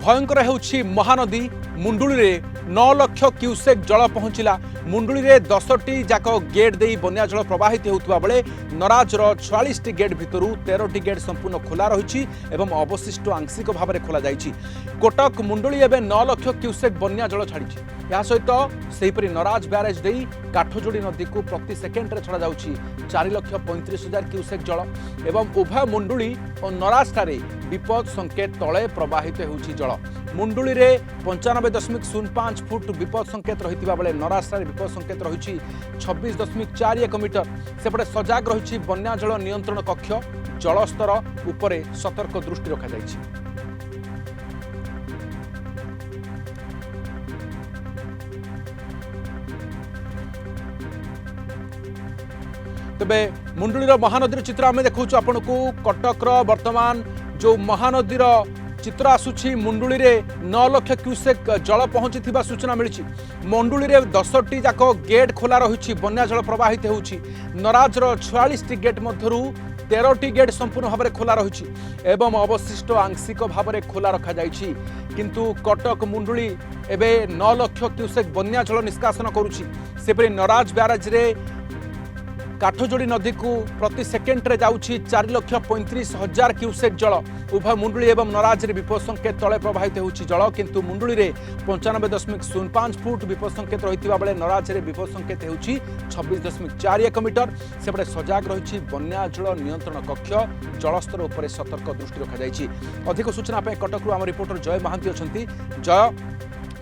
भयंकर होउछि महानदी मुंडुली रे 9 लाख क्यूसेक जल पहुंचला। मुंडुली रे 10टी जाक गेट दे बन्या जल प्रवाहित होउतबा बेले नराजर 44टी गेट भितरु 13टी गेट संपूर्ण खोला रहिछि एवं अवशिष्ट आंशिक भाव में खोला जाइछि। कोटक मुंडुली एवं 9 लाख क्यूसेक बन्या जल छाड़ी या सहित सेहीपरि नराज ब्यारेज दे काठजोड़ी नदी को प्रति सेकेंड रे छड़ा जाउछि 4,35,000 क्यूसेक जल एवं उभय मुंडुली और नराज ठारे विपद संकेत तले प्रवाहित होउछि जल। मुंडुली रे 95.05 फुट विपद संकेत रहितिबा बेले नराज ठारे विपद संकेत रहिछि 26.41 मीटर। सेपटे सजाग रहिछि बन्या जल नियंत्रण कक्ष। जलस्तर उपरे सतर्क दृष्टि रखा जाइछि। तबे मुंडुलीर महानदीर चित्र आम देखा आपन को कटकर वर्तमान जो महानदीर चित्र आसुछि। मुंडुली रे 9 लाख क्यूसेक जल पहुंची सूचना मिली। मुंडुली रे 10टी जाक गेट खोला रही बन्या जल प्रवाहित होउछि। नराजर 44टी गेट मध्यरु 13टी गेट संपूर्ण भाव में खोला रही एवं अवशिष्ट आंशिक भाव में खोला रखा जाइछि। किंतु कटक मुंडुली एबे 9 लाख क्यूसेक बन्या जल निष्कासन करुछि। सेपरि नराज ब्यारेज रे काठजोड़ी नदी को प्रति सेकेंड रे जाउछि 4,35,000 क्यूसेक जल। उभय मुंडुली एवं नराज रे विपद संकेत तले प्रवाहित होउछि जल। किंतु मुंडुली रे 95.05 फुट विपद संकेत रहितिबा बेले नराज रे विपद संकेत होउछि 26.41 मीटर। सेपटे सजाग रहिछि बन्या जल नियंत्रण कक्ष। जलस्तर उपरे सतर्क दृष्टि रखा जाइछि। अधिक सूचना पे कटकरू आम रिपोर्टर जय महांती अछंती। जय,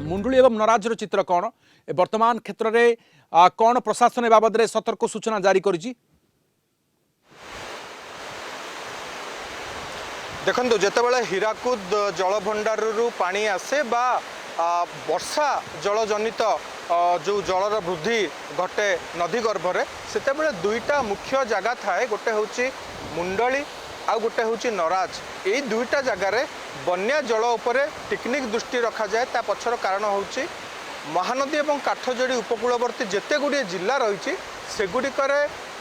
मुंडुली एवं नराज चित्र कौन वर्तमान क्षेत्र में कौन प्रशासन बाबद रे सतर्क सूचना जारी करिछि? देखो जितेबाला हीराकुद जलभंडार पानी आसे बा वर्षा जलजनित जो जलर वृद्धि घटे नदी गर्भरे सेतेबेले दुईटा मुख्य जगह थाए। गोटे होची मुंडली आ गोटे होची नराज। यही दुईटा जगार बन्या जल उपरे टेक्निक दृष्टि रखा जाए। ता पछर कारण होची महानदी और काठजोड़ी उपकूलवर्ती जिते गुड़िए जिला रही सेगुड़िकर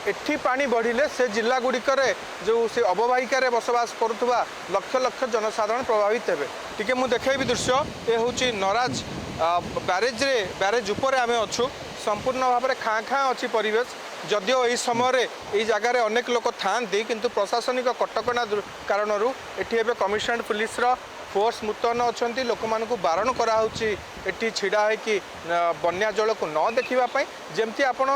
एठी पानी बढ़िले से जिला गुड़िकर जो से अववाहिकार बसवास करुवा लक्ष लक्ष जनसाधारण प्रभावित हेबे। टिके मु देखैबी दृश्य ए होची नराज ब्यारेज उपरे आमे अछु। संपूर्ण भाव में खाँ खाँ अच्छी परिवेश। जदिओ यही समय यही जगार अनेक लोक था किंतु प्रशासनिक कटकणा कारण एटी एबे कमिशनड पुलिस फोर्स मुतयन अच्छा। लोक मानू बारण कराऊँगी एटी छिड़ा है बन्या जल को न देखापी। जमती आपण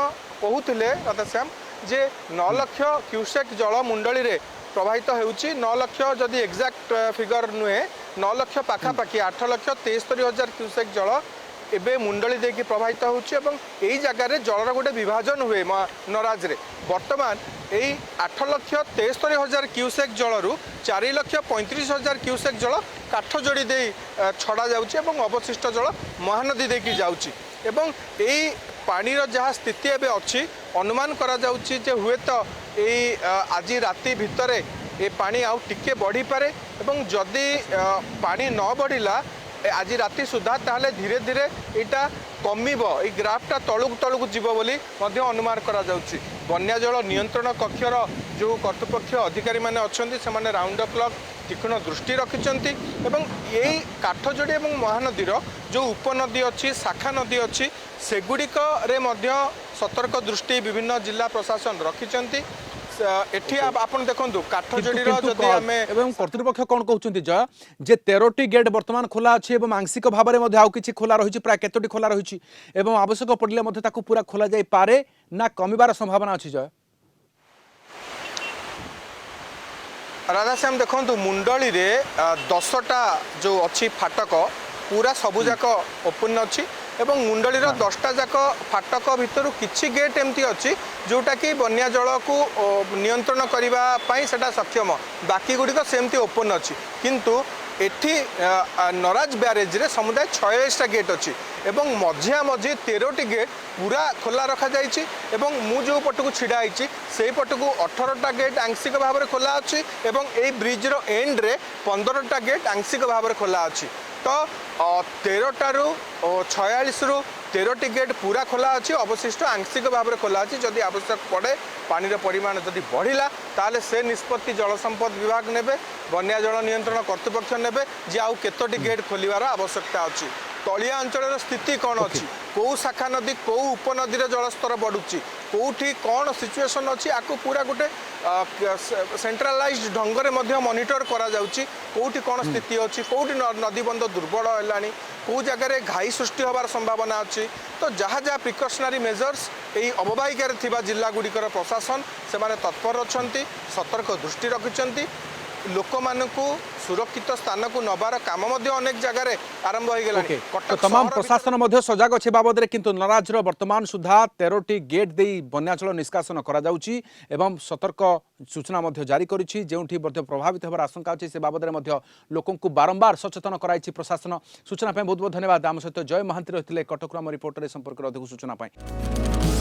कहते राधाश्याम जे 9 लाख क्यूसेक जल मुंडली रे प्रवाहित होउछि। 9 लाख जदि एक्जाक्ट फिगर नुहे 9 लाख पाखापाखि 8,73,000 क्यूसेक जल एबे मुंडली देकी प्रवाहित होउछि एवं एही जगार जलर गोटे विभाजन हुए नराज रे। वर्तमान यही 8,73,000 क्यूसेक जलरू 4,35,000 क्यूसेक जल काठजोड़ी दे छड़ा जाउछि एवं अवशिष्ट जल महानदी देकी जाउछि। एवं यही पानीर जहाँ स्थिति एबे अछि अनुमान करा जाउछि जे हुए तो यही आज राति भितर ए पानी आउ टिके बढ़ी पारे एवं जदि पानी न बढ़िला आज राति सुधा ताहले धीरे धीरे यहाँ कमिब ये ग्राफटा तलुक तलुक जीव बोली अनुमान करा जाउछि। बन्या जल नियंत्रण कक्षर जो कर्तृपक्ष अधिकारी माने अछंती से माने राउंड द क्लॉक तीक्ष्ण दृष्टि रखिछंती एवं यही काठजोड़ी एवं महानदीर जो उपनदी अच्छी शाखा नदी अच्छी सेगुड़िक रे मध्य सतर्क दृष्टि विभिन्न जिला प्रशासन रखिछंती। एठी आपन देखंतु काठजोड़ी जदि आमे एवं कर्तृपक्ष कोन कहउचंती जय जे 13टी गेट वर्तमान खोला अछि एवं आंशिक भाव में आउ किछि खोला रहिछि प्राय केतोटी खोला रहिछि एवं आवश्यक पड़िले मध्ये ताकू पूरा खोला जाई पारे ना कमिबार संभावना अछि जय? राधाश्याम देखंतु मुंडली रे 10टा जो अच्छी फाटक पूरा सबु जाक ओपन अच्छी एवं मुंडलीर 10टा जाक फाटक भितर किछि गेट एमती अच्छी जोटा कि बन्या जल को नियंत्रण करने सेटा सक्षम। बाकी गुड़िक सेमती ओपन अच्छी किंतु एठी नराज ब्यारेज रे समुदाय 46टा गेट अच्छी एवं मझिया मझी 13टी गेट पूरा खोला रखा जाइछि एवं मु जो पटकू छिड़ा होइछि सेही पटकू 18टा गेट आंशिक भाव में खोला अच्छी एवं एई ब्रिज रो एंड रे 15टा गेट आंशिक भाव में खोला अच्छी। तो 13 ଟାରୁ 46 ରୁ 13टी गेट पूरा खोला अच्छी अवशिष्ट आंशिक भाव में खोला अच्छी जदि आवश्यक पड़े पानी परिमाण जदि बढ़ला ताले से निष्पत्ति जल संपद विभाग नेबे बन्या जल नियंत्रण कर्तृपक्ष नेबे जे आउ केतोटी गेट खोलिवार आवश्यकता अच्छी तलिया अंचल स्थिति कौन अच्छी कौ शाखा नदी कौ उपनदी जलस्तर बढ़ुची कौटी कौन सिचुएसन अच्छी आपको पूरा गोटे सेंट्रलाइज्ड ढंग में मॉनिटर करा जाउची कौटी कौन स्थिति अच्छी कौटी नदीबंध दुर्बल है कौ जगह घाई सृष्टि होबार संभावना अच्छी तो जहाँ जहाँ प्रिकसनारी मेजर्स यही अवबाहिकार थिबा जिला गुड़िकर प्रशासन से तत्पर अच्छा सतर्क दृष्टि रखिंट लोक मानकु सुरक्षित स्थान को नबार काम अनेक जगह आरंभ हो गला तो तमाम प्रशासन मध्य सजग अच्छे बाबद किंतु नराजर वर्तमान सुधा 13टी गेट दे बन्याचल निष्कासन करा जाउची एवं सतर्क सूचना मध्य जारी करिछि जेउठी मध्य प्रभावित होबार आशंका अछि से बाबद लोकों को बारंबार सचेतन कराइछि प्रशासन सूचना बहुत बहुत धन्यवाद आम सहित जय महांती रहिथिले कटक रिपोर्टर संपर्क अधिक सूचना पाई।